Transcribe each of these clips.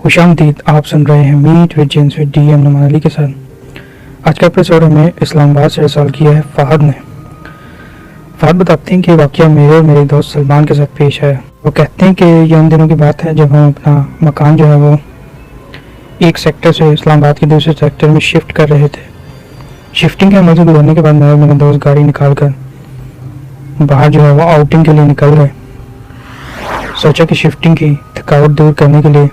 खुशामदीद, आप सुन रहे हैं meet with James with DM Numan Ali के साथ। आज का एपिसोड हमें इस्लामाबाद से इरसाल किया है फ़हद ने। फ़हद बताते हैं कि वाक़या मेरे और मेरे दोस्त सलमान के साथ पेश आया। वो कहते हैं कि ये उन दिनों की बात है जब हम अपना मकान जो है वो एक सेक्टर से इस्लामाबाद के दूसरे सेक्टर में शिफ्ट कर रहे थे। शिफ्टिंग के अमल से गुजरने के बाद मैं और मेरे दोस्त गाड़ी निकाल कर बाहर जो है वो आउटिंग के लिए निकल गए। सोचा कि शिफ्टिंग की थकावट दूर करने के लिए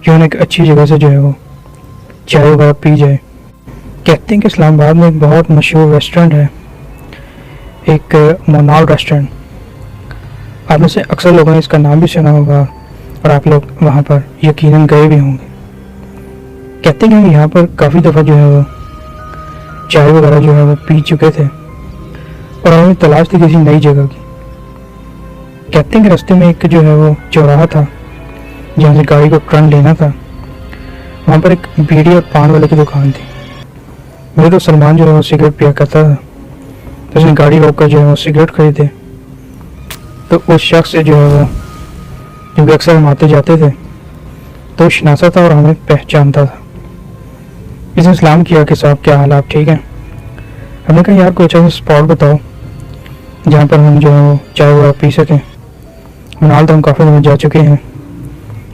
क्यों एक अच्छी जगह से जो है वो चाय वगैरह पी जाए। कहते हैं कि इस्लामाबाद में एक बहुत मशहूर रेस्टोरेंट है, एक मोनाल रेस्टोरेंट। आप में से अक्सर लोगों ने इसका नाम भी सुना होगा और आप लोग वहाँ पर यकीनन गए भी होंगे। कहते हैं कि हम यहाँ पर काफ़ी दफ़ा जो है वो चाय वगैरह जो है वो पी चुके थे और हमें तलाश थी किसी नई जगह की। कहते हैं कि रास्ते में एक जो है वो चौराहा था जहाँ से गाड़ी को टर्न लेना था। वहाँ पर एक बीड़ी और पान वाले की दुकान थी। मेरे तो सलमान जो है वो सिगरेट पिया करता था, तो उसने गाड़ी रोक कर जो है वो सिगरेट खरीदे। तो उस शख्स से जो है वो, क्योंकि अक्सर हम आते जाते थे, तो शनासा था और हमें पहचानता था। इसने सलाम किया कि साहब क्या हाल, आप ठीक हैं? हमने कहा यार कोई अच्छा स्पॉट बताओ जहाँ पर हम जो है वो चाय वगैरह पी सकें। फिलहाल तो हम काफ़ी दिन जा चुके हैं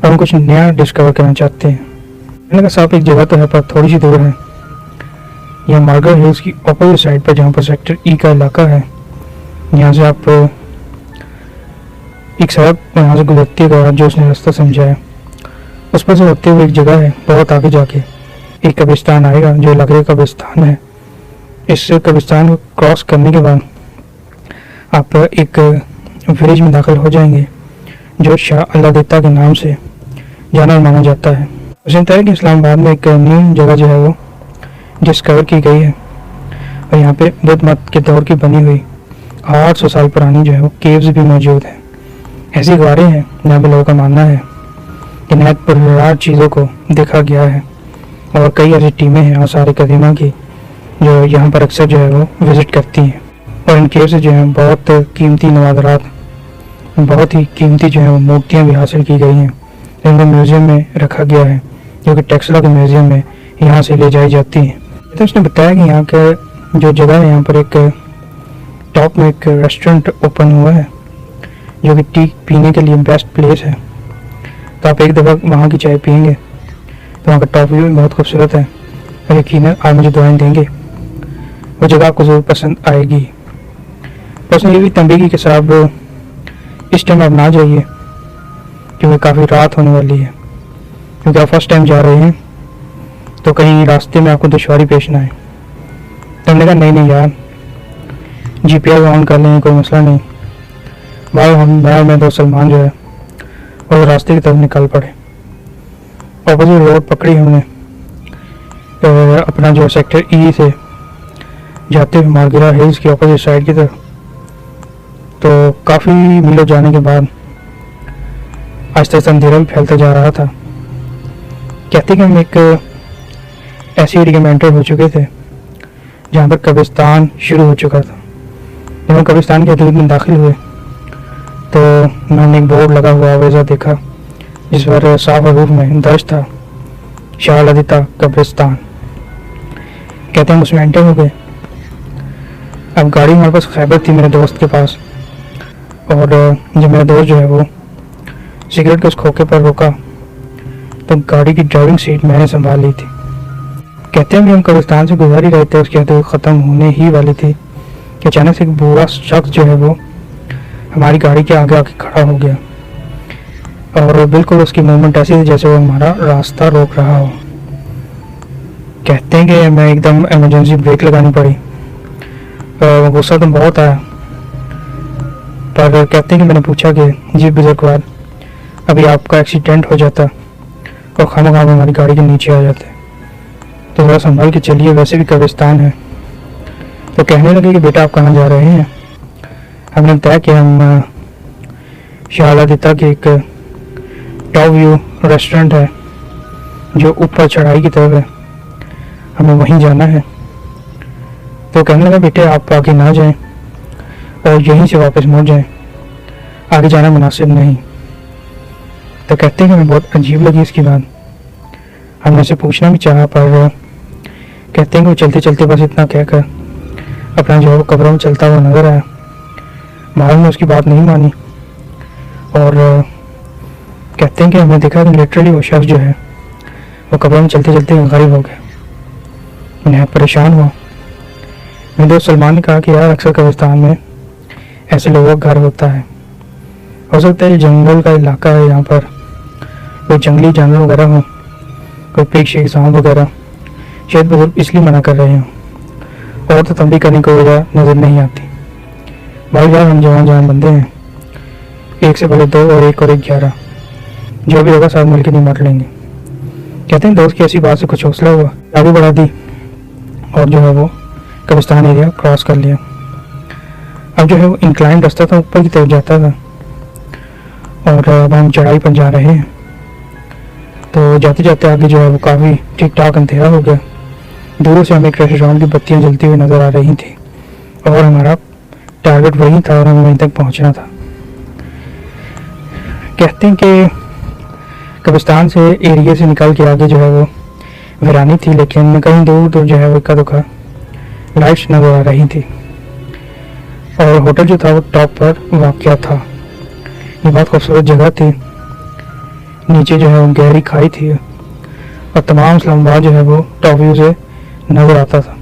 और हम कुछ नया डिस्कवर करना चाहते हैं। मैंने कहा साहब एक जगह तो है पर थोड़ी सी दूर है, यह मार्गर हिल्स की अपोजिट साइड पर जहाँ पर सेक्टर ई का इलाका है। यहाँ से आप एक सड़क यहाँ से गुजरती है, जो उसने रास्ता समझाया उस पर से होते हुए एक जगह है, बहुत आगे जाके एक कब्रिस्तान आएगा जो लगे कब्रिस्तान है। इस कब्रिस्तान को क्रॉस करने के बाद आप एक विलेज में दाखिल हो जाएंगे जो शाह अल्लाह के नाम से जाना माना जाता है। उसने बताया कि इस्लामाबाद में एक न्यू जगह जो है वो डिस्कवर की गई है और यहाँ पे बुद्ध मत के दौर की बनी हुई 800 साल पुरानी जो है वो केव्स भी मौजूद हैं। ऐसी गवारें हैं जहाँ पे लोगों का मानना है कि नहायत पुरअसरार चीज़ों को देखा गया है और कई ऐसी टीमें हैं आसार कदीमा की जो यहाँ पर अक्सर जो है वो विज़िट करती हैं और इन केव से जो है बहुत कीमती नवादरात, बहुत ही कीमती जो है वो मूर्तियाँ भी हासिल की गई हैं जिनको म्यूज़ियम में रखा गया है, जो कि टेक्सला के म्यूज़ियम में यहाँ से ले जाई जाती हैं। तो उसने बताया कि यहाँ के जो जगह है यहाँ पर एक टॉप में एक रेस्टोरेंट ओपन हुआ है जो कि टी पीने के लिए बेस्ट प्लेस है। तो आप एक दफ़ा वहाँ की चाय पियेंगे तो वहाँ का टॉप व्यू भी बहुत खूबसूरत है और यकीनन आप मुझे दुआएं देंगे, वो जगह आपको ज़रूर पसंद आएगी। तो उसने ये भी तंबी की कि साहब इस टाइम आप ना जाइए क्योंकि काफ़ी रात होने वाली है, क्योंकि आप फर्स्ट टाइम जा रहे हैं तो कहीं रास्ते में आपको दुश्वारी पेश ना आए। तो हमने कहा नहीं यार, GPS ऑन कर लेंगे, कोई मसला नहीं। भाई मैं दोस्त सलमान जो है और रास्ते की तरफ निकल पड़े। ऑपोजिट रोड पकड़ी हमने अपना जो सेक्टर ई से जाते हुए मार्गिरा हिल्स की ऑपोजिट साइड की तरफ। तो काफ़ी मीलों जाने के बाद आहिस्ता आहिस्ता अंधेरा भी फैलता जा रहा था। कहते कि हम एक ऐसी एरिया में एंटर हो चुके थे जहाँ पर कब्रिस्तान शुरू हो चुका था। जब हम कब्रिस्तान के अंदर में दाखिल हुए तो मैंने एक बोर्ड लगा हुआ आवेजा देखा जिस पर साफ रूप में दर्ज था शाह अल्लाह कब्रिस्तान। कहते हैं उसमें एंटर हो गए। अब गाड़ी हमारे पास खैबर थी मेरे दोस्त के पास, और जब मेरा दोस्त जो है वो सिगरेट के उस खोखे पर रुका तो गाड़ी की ड्राइविंग सीट मैंने संभाल ली थी। कहते हैं कि हम कब्रिस्तान से गुजर ही रहे थे, उसके बाद ख़त्म होने ही वाली थी कि अचानक से एक बूढ़ा शख्स जो है वो हमारी गाड़ी के आगे आके खड़ा हो गया और बिल्कुल उसकी मूवमेंट ऐसी थी जैसे वो हमारा रास्ता रोक रहा हो। कहते हैं कि मैं एकदम इमरजेंसी ब्रेक लगानी पड़ी। गुस्सा तो बहुत आया, पर कहते हैं कि मैंने पूछा कि जी बुजुर्गवार, अभी आपका एक्सीडेंट हो जाता और खामखा हमारी गाड़ी के नीचे आ जाते तो थोड़ा संभाल के चलिए, वैसे भी कब्रिस्तान है। तो कहने लगे कि बेटा आप कहाँ जा रहे हैं? हमने बताया कि हम शाह अल्लाह के एक टॉप व्यू रेस्टोरेंट है जो ऊपर चढ़ाई की तरफ है, हमें वहीं जाना है। तो कहने लगा बेटे आप आगे ना जाएं और यहीं से वापस मुड़ जाएं, आगे जाना मुनासिब नहीं। तो कहते हैं कि हमें बहुत अजीब लगी इसकी बात। हमने उसे पूछना भी चाहा पर कहते हैं कि वो चलते चलते बस इतना कहकर अपना जो है वो कब्रों में चलता हुआ नजर आया। माल ने उसकी बात नहीं मानी और कहते हैं कि हमने देखा कि लिटरली वो शख्स जो है वो कब्रों में चलते चलते गायब हो गया। मैं परेशान हुआ। मेरे दोस्त सलमान ने कहा कि यार अक्सर कब्रिस्तान में ऐसे लोगों का घर होता है, हो सकता है जंगल का इलाका है, यहाँ पर कोई जंगली जानवर वगैरह हो, कोई पेट शेख सांप वगैरह, शायद बुजुर्ग इसलिए मना कर रहे हैं और तो तंबी करने को वजह नज़र नहीं आती। भाई यार हम जवान बंदे हैं, एक से पहले 2 और 1 और 1 11, जो भी होगा साथ मिलकर निपट लेंगे। कहते हैं दोस्त की ऐसी बात से कुछ हौसला हुआ, आगे बढ़ा दी और जो है वो कब्रिस्तान एरिया क्रॉस कर लिया। अब जो है वो इंक्लाइन रास्ता था, ऊपर की तरफ जाता था और अब हम चढ़ाई पर जा रहे हैं। तो जाते जाते आगे जो है वो काफ़ी ठीक ठाक अंधेरा हो गया। दूर से हमें एक रेस्टोरेंट की बत्तियां जलती हुई नज़र आ रही थी और हमारा टारगेट वही था और हमें वहीं तक पहुंचना था। कहते हैं कि कब्रिस्तान से एरिया से निकल के आगे जो है वो वीरानी थी, लेकिन कहीं दूर दूर जो है वो इक्का दुक्का लाइट्स नज़र आ रही थी और होटल जो था वो टॉप पर वाक़या था। ये बहुत खूबसूरत जगह थी, नीचे जो है वो गहरी खाई थी और तमाम इस्लामाबाद जो है वो टॉप व्यू से नज़र आता था।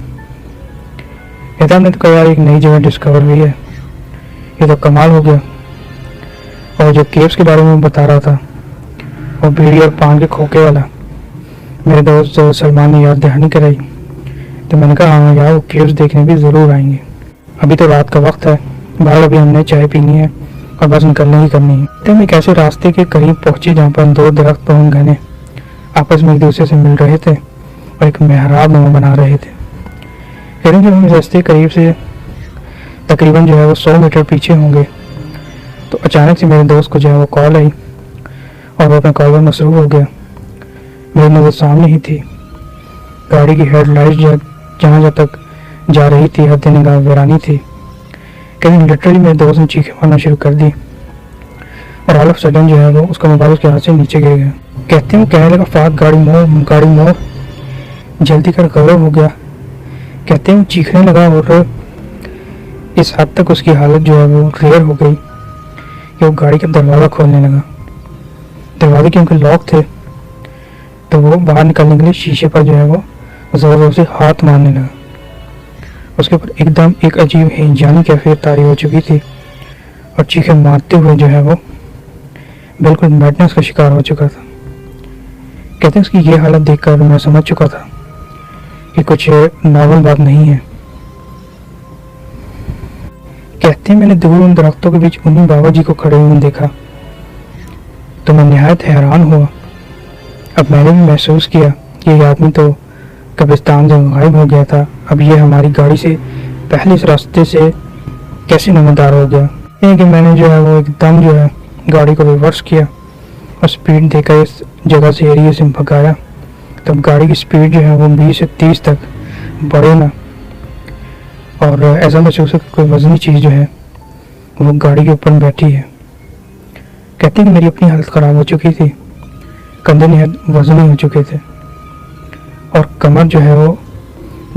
कहता हमने तो कहा यार एक नई जगह डिस्कवर हुई है, ये तो कमाल हो गया। और जो केव्स के बारे में बता रहा था वो बीड़ी और पान के खोखे वाला, मेरे दोस्त सलमान ने याद दहानी कराई। तो मैंने कहा हाँ यार वो केव्स देखने भी ज़रूर आएंगे। अभी तो रात का वक्त है, बाहर अभी हमने चाय पीनी है और बस निकलने ही करनी है। तो हम एक ऐसे रास्ते के करीब पहुंचे जहाँ पर 2 दरख्त बहुत घने आपस में एक दूसरे से मिल रहे थे और एक मेहराब नुमा बना रहे थे। फिर जब हम इस रास्ते करीब से तकरीबन जो है वो 100 मीटर पीछे होंगे तो अचानक से मेरे दोस्त को जो है वो कॉल आई और वो अपने कॉल में मसरूफ़ हो गया। मेरी नज़र सामने ही थी, गाड़ी की हेडलाइट जहाँ तक जा रही थी हद निगाह वीरानी थी। कहीं लिटरली मेरे दोस्त ने चीखें मारना शुरू कर दी और ऑल ऑफ सडन जो है वो उसका मोबाइल उसके हाथ से नीचे गिर गया। कहते हैं वो कहने लगा फाक गाड़ी मोड़, जल्दी कर गौरव हो गया। कहते हैं वो चीखने लगा और इस हद तक उसकी हालत जो है वो रेयर हो गई कि वो गाड़ी का दरवाज़ा खोलने लगा। दरवाजे क्योंकि लॉक थे तो वो बाहर निकलने के लिए शीशे पर जो है वो ज़ोर ज़ोर से हाथ मारने लगा। उसके ऊपर एकदम एक अजीब हिंजानी कैफियत तारी हो चुकी थी और चीखें मारते हुए जो है वो बिल्कुल मैडनेस का शिकार हो चुका था। कहते हैं उसकी ये हालत देखकर मैं समझ चुका था कि कुछ नॉर्मल बात नहीं है। कहते हैं मैंने दूर उन दरख्तों के बीच उन्हीं बाबा जी को खड़े हुए देखा तो मैं निहायत हैरान हुआ। अब मैंने भी महसूस किया कि ये आदमी तो कब्रिस्तान से गायब हो गया था, अब ये हमारी गाड़ी से पहले इस रास्ते से कैसे नमदार हो गया। ये कि मैंने जो है वो एकदम जो है गाड़ी को रिवर्स किया और स्पीड देकर इस जगह से एरिया से भगाया। तब गाड़ी की स्पीड जो है वो 20 से 30 तक बढ़े ना और ऐसा महसूस है कि कोई वजनी चीज़ जो है वो गाड़ी के ऊपर बैठी है। कहते हैं कि मेरी अपनी हालत ख़राब हो चुकी थी, कंधे निहायत वजनी हो चुके थे और कमर जो है वो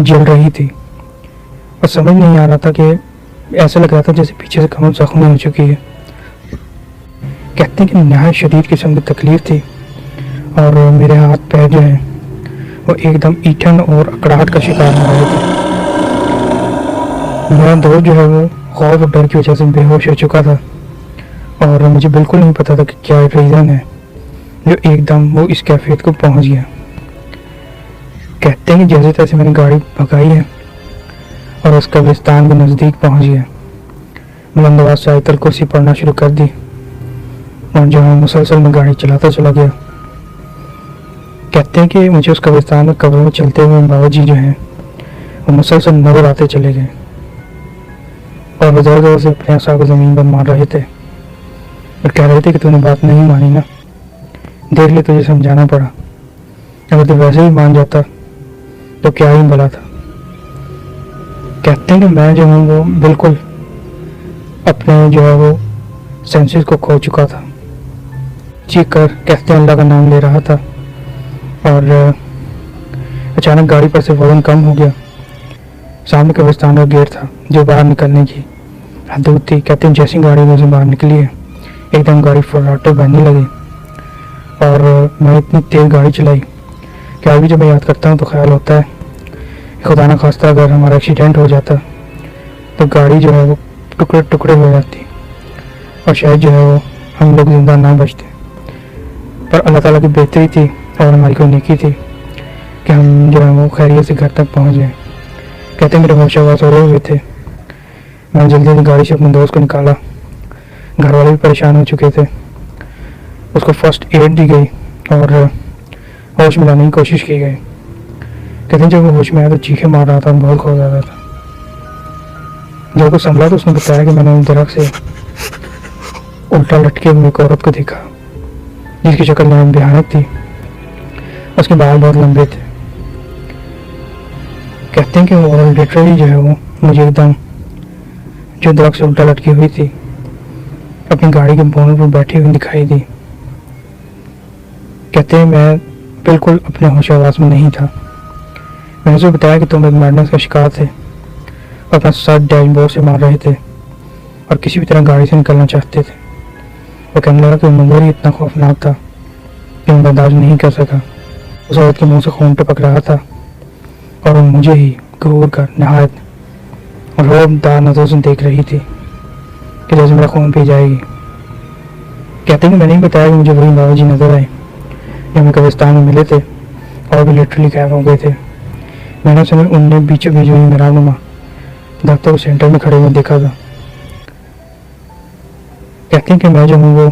जल रही थी और समझ नहीं आ रहा था कि ऐसा लग रहा था जैसे पीछे से कमर जख्मी हो चुकी है। कहते हैं कि नहायत शदीद किस्म की तकलीफ थी और मेरे हाथ पैर जो हैं वो एकदम ईठन और अकड़ाहट का शिकार हो रहे थे। मेरा दोस्त जो है वो खौफ और डर की वजह से बेहोश हो चुका था और मुझे बिल्कुल नहीं पता था कि क्या रीज़न है जो एकदम वो इस कैफियत को पहुंच गया। कहते हैं कि जैसे तैसे मैंने गाड़ी भगाई है और उस कब्रिस्तान के नज़दीक पहुंच गया। बुलंदवाज से आयतल कुर्सी पढ़ना शुरू कर दी और जो है मुसलसल में गाड़ी चलाता चला गया। कहते हैं कि मुझे उस कब्रिस्तान में कब्रों में चलते हुए बाबा जी जो हैं वो मुसलसल नजर आते चले गए और वो ज़ोर ज़ोर से अपने आसा को ज़मीन पर मार रहे थे और कह रहे थे कि तूने बात नहीं मानी ना, देख ले, तुझे समझाना पड़ा। अगर तू वैसे ही मान जाता तो क्या ही भला था। कहते हैं कि मैं जो हूँ वो बिल्कुल अपने जो है वो सेंसेस को खो चुका था। चीख कर कहते हैं अल्लाह का नाम ले रहा था और अचानक गाड़ी पर से वजन कम हो गया। सामने कब्रिस्तान का गेट था जो बाहर निकलने की हदूद थी। कहते हैं जैसी गाड़ी में से बाहर निकली है एकदम गाड़ी फर्राटे बहने लगी और मैं इतनी तेज गाड़ी चलाई कि अभी जब मैं याद करता हूँ तो ख्याल होता है खुदा ना खास्ता अगर हमारा एक्सीडेंट हो जाता तो गाड़ी जो है वो टुकड़े टुकड़े हो जाती और शायद जो है वो हम लोग जिंदा ना बचते। पर अल्लाह ताला की बेहतरी थी और हमारी कोई नेकी थी कि हम जो है वो खैरियत से घर तक पहुँच गए। कहते हैं मेरे होश आवास हो रहे हुए थे। मैंने जल्दी जल्दी गाड़ी से अपने दोस्त को निकाला। घर वाले भी परेशान हो चुके थे। उसको फर्स्ट एड दी गई और होश में लाने की कोशिश की गई। कहते हैं जब वो होश में आया तो चीखें मार रहा था, बहुत खो रहा था। जब को संभला तो उसने बताया कि मैंने दरख्त से उल्टा लटके हुए एक औरत को देखा जिसकी शक्ल नयन भयानक थी। उसके बाल बहुत लंबे थे। कहते हैं कि वो औरत लिटरली जो है वो मुझे एकदम जो दरख्त से उल्टा लटकी हुई थी अपनी गाड़ी के बोनट पर बैठी हुई दिखाई दी। कहते हैं मैं बिल्कुल अपने होश आवास में नहीं था। मैंने उसे बताया कि तुम एक मैडनेस का शिकार थे और अपना सर डैशबोर्ड से मार रहे थे और किसी भी तरह गाड़ी से निकलना चाहते थे। वो कहने लगा कि मंजर ही इतना खौफनाक था कि मैं बर्दाश्त नहीं कर सका। उस औरत के मुंह से खून टपक रहा था और वो मुझे ही घूर कर नहायत रोबदार नजरों से देख रही थी कि जैसे मेरा खून पी जाएगी। कहते हैं कि मैंने ही बताया कि मुझे वही बाबा जी नजर आए जो हमें कब्रिस्तान में मिले थे और भी लिटरली गायब हो गए थे। मैंने उस समय उनने बीचों बीच हुई मेरानुमा दफ्तर को सेंटर में खड़े हुए देखा था। कहते हैं कि मैं जो हूँ वो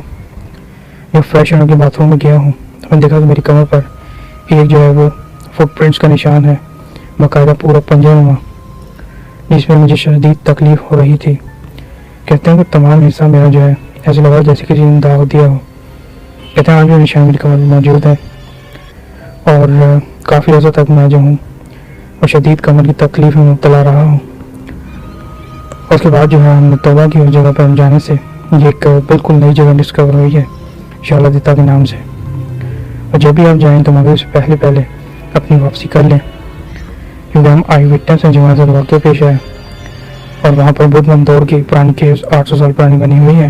जो फ्रेश होने के बाथरूम में गया हूँ तो मैंने देखा कि मेरी कमर पर एक जो है वो फुटप्रिंट्स का निशान है, बाकायदा पूरा पंजानुमा, जिसमें मुझे शदीद तकलीफ हो रही थी। कहते हैं कि तमाम हिस्सा मेरा जो है ऐसे लगा जैसे किसी ने दाग दिया हो। कहते हैं आज भी निशान मेरी कमर में मौजूद है और काफ़ी अर्सा तक मैं जो हूँ और शदीद कमर की तकलीफ में मुब्तला रहा हूँ। उसके बाद जो है हमने तौबा की उस जगह पर जाने से ये एक बिल्कुल नई जगह डिस्कवर हुई है शालादिता के नाम से। और जब भी आप जाएँ तो मगरिब से पहले पहले अपनी वापसी कर लें क्योंकि हम आई विटनेस हैं जो हमारे साथ वाक़या पेश है और वहाँ पर बुद्ध मंदोर की पुरानी केव्स 800 साल पुरानी बनी हुई है।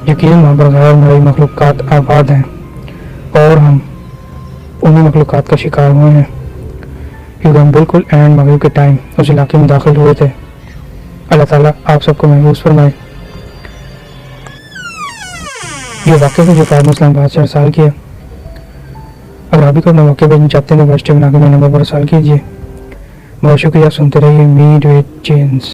यकीन वहाँ पर गैर मरई मखलूक़ात आबाद हैं और हम उन्हीं मखलूक़ात का शिकार हुए हैं क्योंकि हम बिल्कुल एंड मगरिब के टाइम उस इलाके में दाखिल हुए थे। अल्लाह ताला आप सबको महफूज फरमाए। ये वाक़या जो फाद इस्लामाबाद से अरसाल किया। अगर अभी को अपना वाक़या भेजना चाहते हैं तो वेस्ट बना के मेरे नंबर पर अरसाल कीजिए। बहुत शुक्रिया, सुनते रहिए मीट विद चेंज।